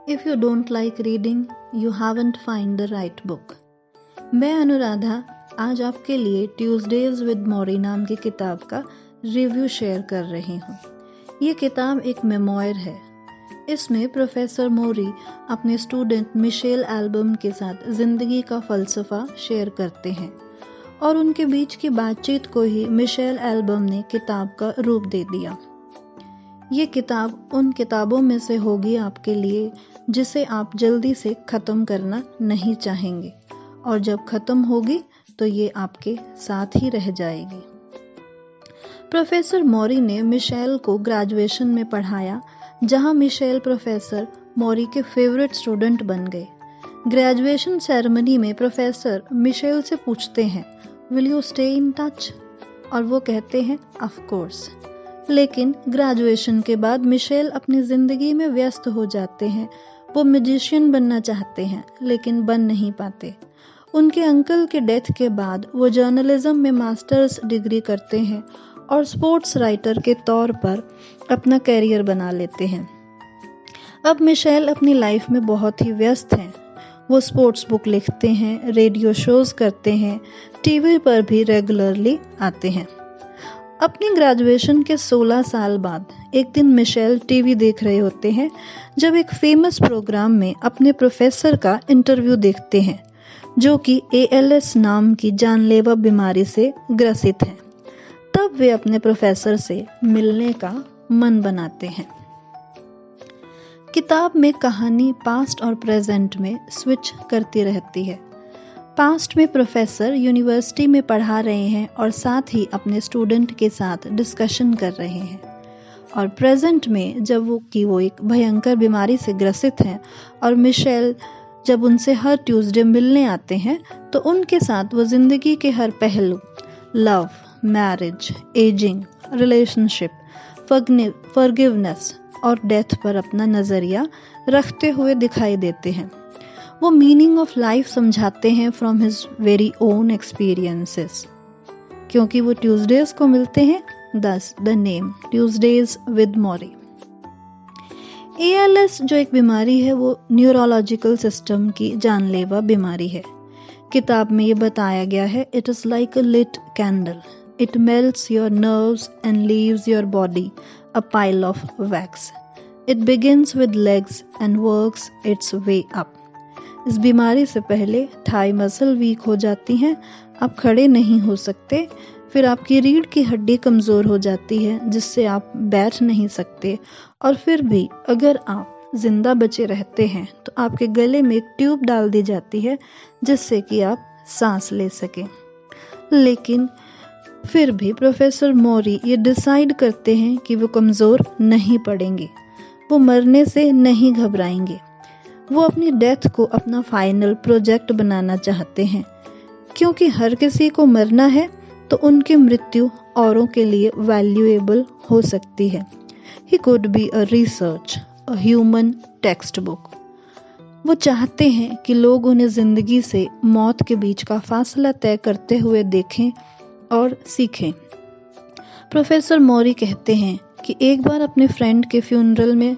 If you don't like reading, you haven't found the right book. मैं अनुराधा आज आपके लिए ट्यूसडेज विद मौरी नाम की किताब का रिव्यू शेयर कर रही हूँ। ये किताब एक मेमोयर है। इसमें प्रोफेसर मौरी अपने स्टूडेंट मिशेल एल्बम के साथ जिंदगी का फलसफा शेयर करते हैं और उनके बीच की बातचीत को ही मिशेल एल्बम ने किताब का रूप दे दिया। ये किताब उन किताबों में से होगी आपके लिए जिसे आप जल्दी से ख़त्म करना नहीं चाहेंगे और जब ख़त्म होगी तो ये आपके साथ ही रह जाएगी। प्रोफेसर मौरी ने मिशेल को ग्रेजुएशन में पढ़ाया, जहां मिशेल प्रोफेसर मौरी के फेवरेट स्टूडेंट बन गए। ग्रेजुएशन सेरेमनी में प्रोफेसर मिशेल से पूछते हैं, will you stay in touch? और वो कहते हैं, ऑफ कोर्स। लेकिन ग्रेजुएशन के बाद मिशेल अपनी ज़िंदगी में व्यस्त हो जाते हैं। वो म्यूजिशियन बनना चाहते हैं लेकिन बन नहीं पाते। उनके अंकल के डेथ के बाद वो जर्नलिज्म में मास्टर्स डिग्री करते हैं और स्पोर्ट्स राइटर के तौर पर अपना करियर बना लेते हैं। अब मिशेल अपनी लाइफ में बहुत ही व्यस्त हैं। वो स्पोर्ट्स बुक लिखते हैं, रेडियो शोज करते हैं, टीवी पर भी रेगुलरली आते हैं। अपनी ग्रेजुएशन के 16 साल बाद एक दिन मिशेल टीवी देख रहे होते हैं जब एक फेमस प्रोग्राम में अपने प्रोफेसर का इंटरव्यू देखते हैं जो कि ALS नाम की जानलेवा बीमारी से ग्रसित है। तब वे अपने प्रोफेसर से मिलने का मन बनाते हैं। किताब में कहानी पास्ट और प्रेजेंट में स्विच करती रहती है। पास्ट में प्रोफेसर यूनिवर्सिटी में पढ़ा रहे हैं और साथ ही अपने स्टूडेंट के साथ डिस्कशन कर रहे हैं, और प्रेजेंट में जब वो एक भयंकर बीमारी से ग्रसित हैं और मिशेल जब उनसे हर ट्यूसडे मिलने आते हैं तो उनके साथ वो जिंदगी के हर पहलू, love, marriage, ageing, relationship, forgiveness और डेथ पर अपना नजरिया रखते हुए दिखाई देते हैं। वो मीनिंग ऑफ लाइफ समझाते हैं from his very own experiences. क्योंकि वो ट्यूसडेज को मिलते हैं, दस the name Tuesdays with Mauri. ALS जो एक बीमारी है वो न्यूरोलॉजिकल सिस्टम की जानलेवा बीमारी है। किताब में ये बताया गया है, it is like a lit candle, it melts your nerves and leaves your body a pile of wax, it begins with legs and works its way up. इस बीमारी से पहले थाई मसल वीक हो जाती हैं, आप खड़े नहीं हो सकते, फिर आपकी रीढ़ की हड्डी कमज़ोर हो जाती है जिससे आप बैठ नहीं सकते, और फिर भी अगर आप जिंदा बचे रहते हैं तो आपके गले में एक ट्यूब डाल दी जाती है जिससे कि आप सांस ले सकें। लेकिन फिर भी प्रोफेसर मौरी ये डिसाइड करते हैं कि वो कमज़ोर नहीं पड़ेंगे, वो मरने से नहीं घबराएंगे। वो अपनी डेथ को अपना फाइनल प्रोजेक्ट बनाना चाहते हैं, क्योंकि हर किसी को मरना है तो उनकी मृत्यु औरों के लिए वैल्यूएबल हो सकती है। He could be a research, a human text book. वो चाहते हैं कि लोग उन्हें जिंदगी से मौत के बीच का फासला तय करते हुए देखें और सीखें। प्रोफेसर मौरी कहते हैं कि एक बार अपने फ्रेंड के फ्यूनरल में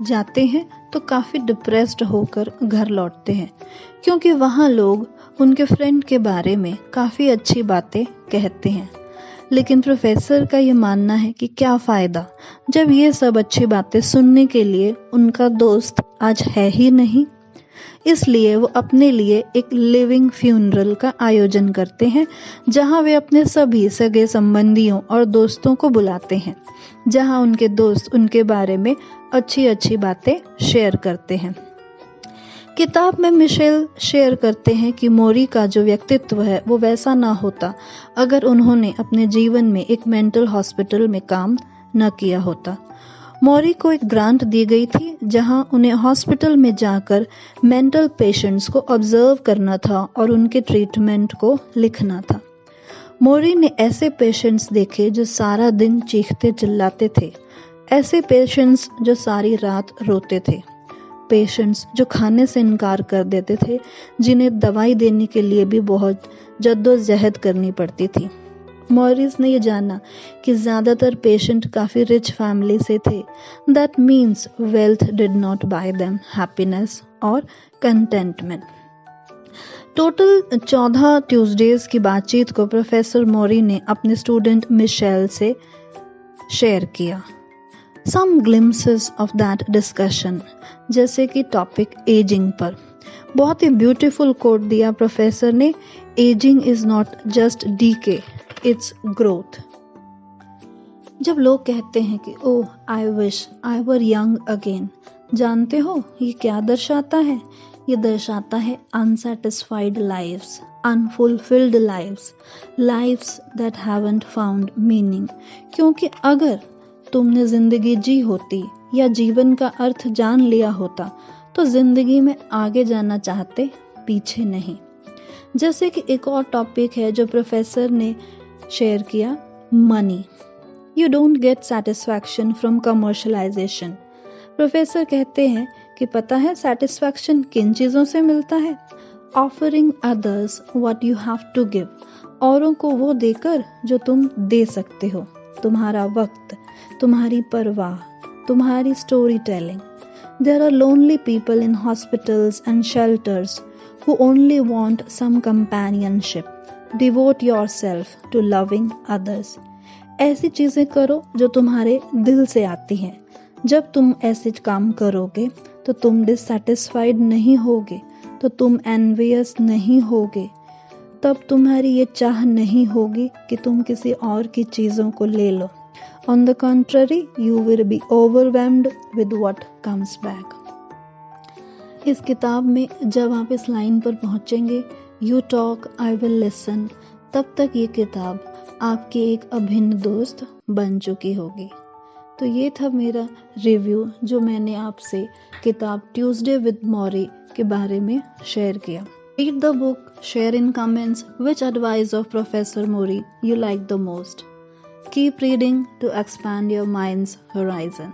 जाते हैं तो काफ़ी डिप्रेस्ड होकर घर लौटते हैं, क्योंकि वहाँ लोग उनके फ्रेंड के बारे में काफ़ी अच्छी बातें कहते हैं। लेकिन प्रोफेसर का ये मानना है कि क्या फ़ायदा जब ये सब अच्छी बातें सुनने के लिए उनका दोस्त आज है ही नहीं। इसलिए वो अपने लिए एक लिविंग फ्यूनरल का आयोजन करते हैं, जहां वे अपने सभी सगे संबंधियों और दोस्तों को बुलाते हैं, जहां उनके दोस्त उनके बारे में अच्छी अच्छी बातें शेयर करते हैं। किताब में मिशेल शेयर करते हैं कि मौरी का जो व्यक्तित्व है वो वैसा ना होता अगर उन्होंने अपने जीवन में एक मेंटल हॉस्पिटल में काम न किया होता। मौरी को एक ग्रांट दी गई थी जहां उन्हें हॉस्पिटल में जाकर मेंटल पेशेंट्स को ऑब्जर्व करना था और उनके ट्रीटमेंट को लिखना था। मौरी ने ऐसे पेशेंट्स देखे जो सारा दिन चीखते चिल्लाते थे, ऐसे पेशेंट्स जो सारी रात रोते थे, पेशेंट्स जो खाने से इनकार कर देते थे, जिन्हें दवाई देने के लिए भी बहुत जद्दोजहद करनी पड़ती थी, मॉरिस ने ये जाना कि ज़्यादातर पेशेंट काफ़ी रिच फैमिली से थे। That means wealth did not bye them happiness और कंटेंटमेंट। टोटल 14 ट्यूसडेज की बातचीत को प्रोफेसर मॉरी ने अपने स्टूडेंट मिशेल से शेयर किया। Some glimpses of that discussion, जैसे कि टॉपिक एजिंग पर बहुत ही ब्यूटीफुल कोट दिया प्रोफेसर ने। Ageing is not just decay, it's growth. जब लोग कहते हैं कि oh I wish I were young again, जानते हो ये क्या दर्शाता है? ये दर्शाता है unsatisfied lives, unfulfilled lives, lives that haven't found meaning. क्योंकि अगर तुमने जिंदगी जी होती या जीवन का अर्थ जान लिया होता तो जिंदगी में आगे जाना चाहते, पीछे नहीं। जैसे कि एक और टॉपिक है जो प्रोफेसर ने शेयर किया, money. You don't get satisfaction from commercialisation. Professor कहते हैं कि पता है सेटिस्फैक्शन किन चीज़ों से मिलता है? Offering others what you have to give, औरों को वो देकर जो तुम दे सकते हो। तुम्हारा वक्त, तुम्हारी परवाह, तुम्हारी story telling. There are lonely people in hospitals and shelters who only want some companionship. Devote yourself to loving others. ऐसी चीज़ें करो जो तुम्हारे दिल से आती हैं। जब तुम ऐसे काम करोगे तो तुम डिससेटिस्फाइड नहीं होगे, तो तुम एनवियस नहीं होगे, तब तुम्हारी ये चाह नहीं होगी कि तुम किसी और की चीज़ों को ले लो। On the contrary, you will be overwhelmed with what comes back. इस किताब में जब आप इस लाइन पर पहुंचेंगे, You talk, I will listen, तब तक ये किताब आपकी एक अभिन्न दोस्त बन चुकी होगी। तो ये था मेरा रिव्यू जो मैंने आपसे किताब ट्यूसडे विद मॉरी के बारे में शेयर किया। Read the book, share in comments which advice of Professor Mori you like the most. Keep reading to expand your mind's horizon.